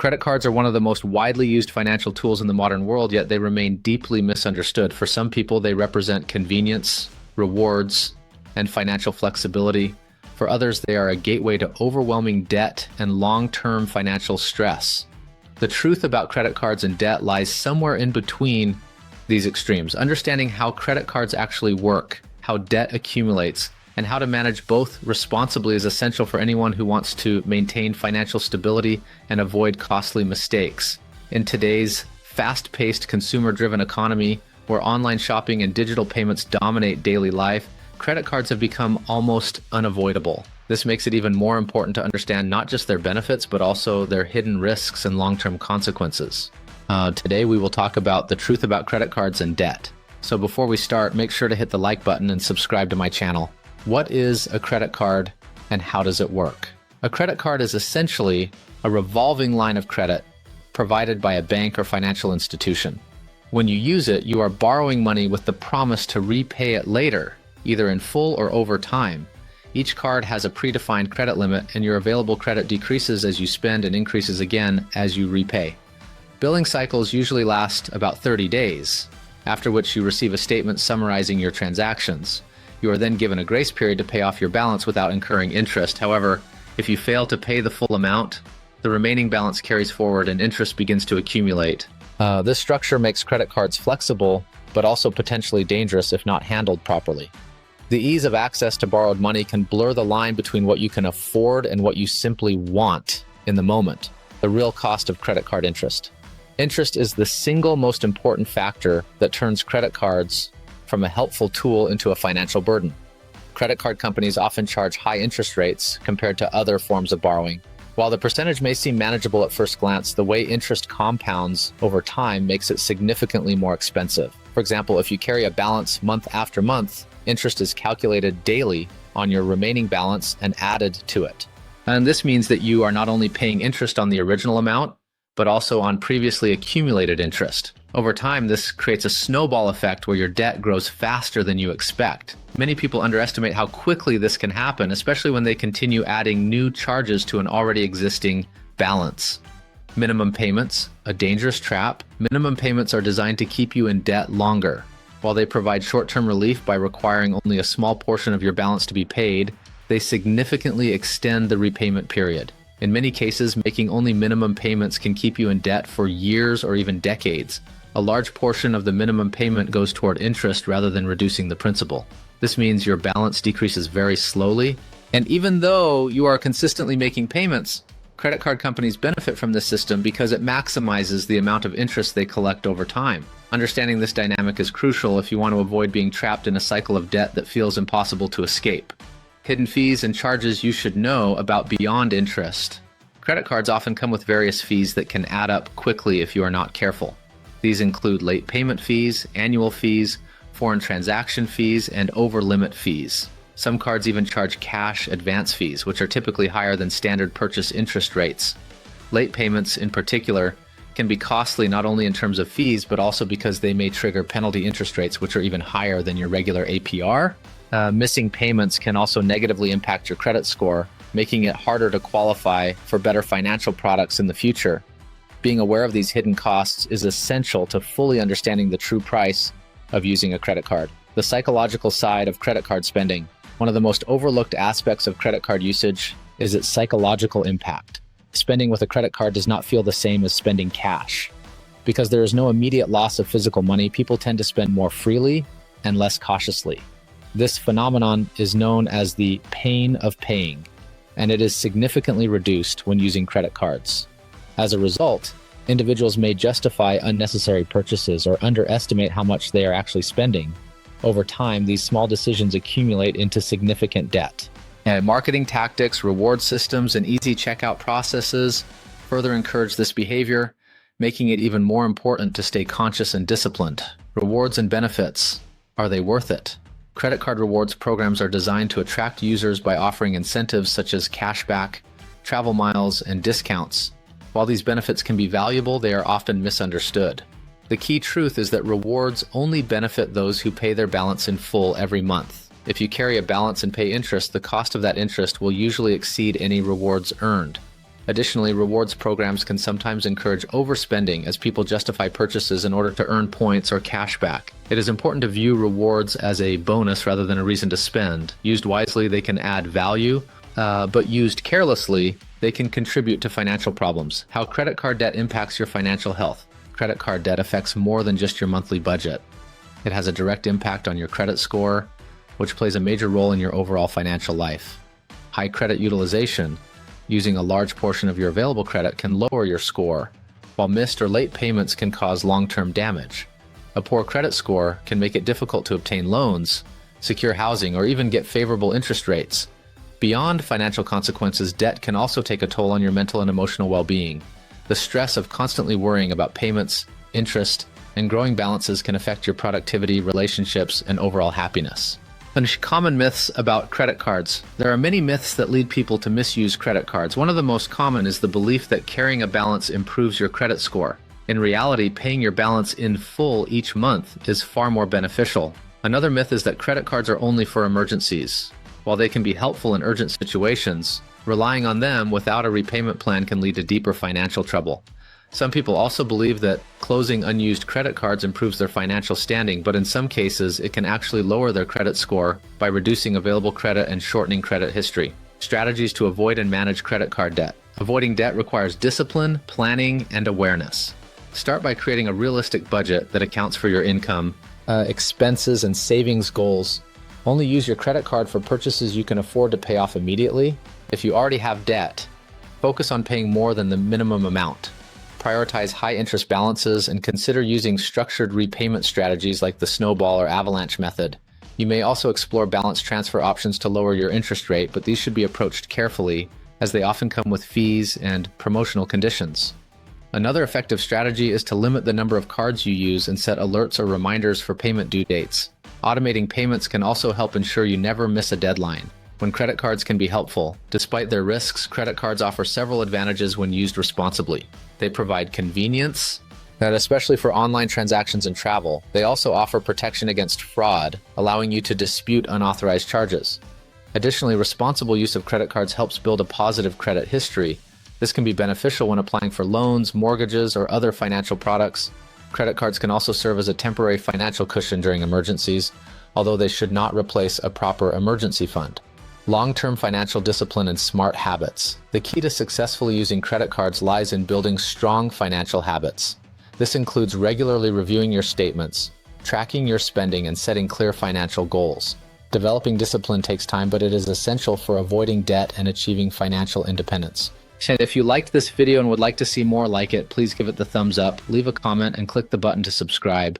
Credit cards are one of the most widely used financial tools in the modern world, yet they remain deeply misunderstood. For some people, they represent convenience, rewards, and financial flexibility. For others, they are a gateway to overwhelming debt and long-term financial stress. The truth about credit cards and debt lies somewhere in between these extremes. Understanding how credit cards actually work, how debt accumulates, and how to manage both responsibly is essential for anyone who wants to maintain financial stability and avoid costly mistakes. In today's fast-paced, consumer-driven economy, where online shopping and digital payments dominate daily life, credit cards have become almost unavoidable. This makes it even more important to understand not just their benefits, but also their hidden risks and long-term consequences. Today, we will talk about the truth about credit cards and debt. So before we start, make sure to hit the like button and subscribe to my channel. What is a credit card and how does it work? A credit card is essentially a revolving line of credit provided by a bank or financial institution. When you use it, you are borrowing money with the promise to repay it later, either in full or over time. Each card has a predefined credit limit, and your available credit decreases as you spend and increases again as you repay. Billing cycles usually last about 30 days, after which you receive a statement summarizing your transactions. You are then given a grace period to pay off your balance without incurring interest. However, if you fail to pay the full amount, the remaining balance carries forward and interest begins to accumulate. This structure makes credit cards flexible, but also potentially dangerous if not handled properly. The ease of access to borrowed money can blur the line between what you can afford and what you simply want in the moment, the real cost of credit card interest. Interest is the single most important factor that turns credit cards from a helpful tool into a financial burden. Credit card companies often charge high interest rates compared to other forms of borrowing. While the percentage may seem manageable at first glance, the way interest compounds over time makes it significantly more expensive. For example, if you carry a balance month after month, interest is calculated daily on your remaining balance and added to it. And this means that you are not only paying interest on the original amount, but also on previously accumulated interest. Over time, this creates a snowball effect where your debt grows faster than you expect. Many people underestimate how quickly this can happen, especially when they continue adding new charges to an already existing balance. Minimum payments, a dangerous trap. Minimum payments are designed to keep you in debt longer. While they provide short-term relief by requiring only a small portion of your balance to be paid, they significantly extend the repayment period. In many cases, making only minimum payments can keep you in debt for years or even decades. A large portion of the minimum payment goes toward interest rather than reducing the principal. This means your balance decreases very slowly, and even though you are consistently making payments, credit card companies benefit from this system because it maximizes the amount of interest they collect over time. Understanding this dynamic is crucial if you want to avoid being trapped in a cycle of debt that feels impossible to escape. Hidden fees and charges you should know about beyond interest. Credit cards often come with various fees that can add up quickly if you are not careful. These include late payment fees, annual fees, foreign transaction fees, and over-limit fees. Some cards even charge cash advance fees, which are typically higher than standard purchase interest rates. Late payments, in particular, can be costly not only in terms of fees, but also because they may trigger penalty interest rates, which are even higher than your regular APR. Missing payments can also negatively impact your credit score, making it harder to qualify for better financial products in the future. Being aware of these hidden costs is essential to fully understanding the true price of using a credit card. The psychological side of credit card spending. One of the most overlooked aspects of credit card usage is its psychological impact. Spending with a credit card does not feel the same as spending cash. Because there is no immediate loss of physical money, people tend to spend more freely and less cautiously. This phenomenon is known as the pain of paying, and it is significantly reduced when using credit cards. As a result, individuals may justify unnecessary purchases or underestimate how much they are actually spending. Over time, these small decisions accumulate into significant debt. And marketing tactics, reward systems, and easy checkout processes further encourage this behavior, making it even more important to stay conscious and disciplined. Rewards and benefits. Are they worth it? Credit card rewards programs are designed to attract users by offering incentives such as cashback, travel miles, and discounts. While these benefits can be valuable, they are often misunderstood. The key truth is that rewards only benefit those who pay their balance in full every month. If you carry a balance and pay interest, the cost of that interest will usually exceed any rewards earned. Additionally, rewards programs can sometimes encourage overspending as people justify purchases in order to earn points or cash back. It is important to view rewards as a bonus rather than a reason to spend. Used wisely, they can add value, but used carelessly, they can contribute to financial problems. How credit card debt impacts your financial health. Credit card debt affects more than just your monthly budget. It has a direct impact on your credit score, which plays a major role in your overall financial life. High credit utilization, using a large portion of your available credit, can lower your score, while missed or late payments can cause long-term damage. A poor credit score can make it difficult to obtain loans, secure housing, or even get favorable interest rates. Beyond financial consequences, debt can also take a toll on your mental and emotional well-being. The stress of constantly worrying about payments, interest, and growing balances can affect your productivity, relationships, and overall happiness. And common myths about credit cards. There are many myths that lead people to misuse credit cards. One of the most common is the belief that carrying a balance improves your credit score. In reality, paying your balance in full each month is far more beneficial. Another myth is that credit cards are only for emergencies. While they can be helpful in urgent situations, relying on them without a repayment plan can lead to deeper financial trouble. Some people also believe that closing unused credit cards improves their financial standing, but in some cases, it can actually lower their credit score by reducing available credit and shortening credit history. Strategies to avoid and manage credit card debt. Avoiding debt requires discipline, planning, and awareness. Start by creating a realistic budget that accounts for your income, expenses, and savings goals. Only use your credit card for purchases you can afford to pay off immediately. If you already have debt, focus on paying more than the minimum amount. Prioritize high-interest balances and consider using structured repayment strategies like the snowball or avalanche method. You may also explore balance transfer options to lower your interest rate, but these should be approached carefully as they often come with fees and promotional conditions. Another effective strategy is to limit the number of cards you use and set alerts or reminders for payment due dates. Automating payments can also help ensure you never miss a deadline. When credit cards can be helpful, despite their risks, credit cards offer several advantages when used responsibly. They provide convenience, and especially for online transactions and travel. They also offer protection against fraud, allowing you to dispute unauthorized charges. Additionally, responsible use of credit cards helps build a positive credit history. This can be beneficial when applying for loans, mortgages, or other financial products. Credit cards can also serve as a temporary financial cushion during emergencies, although they should not replace a proper emergency fund. Long-term financial discipline and smart habits. The key to successfully using credit cards lies in building strong financial habits. This includes regularly reviewing your statements, tracking your spending, and setting clear financial goals. Developing discipline takes time, but it is essential for avoiding debt and achieving financial independence. And if you liked this video and would like to see more like it, please give it the thumbs up, leave a comment, and click the button to subscribe.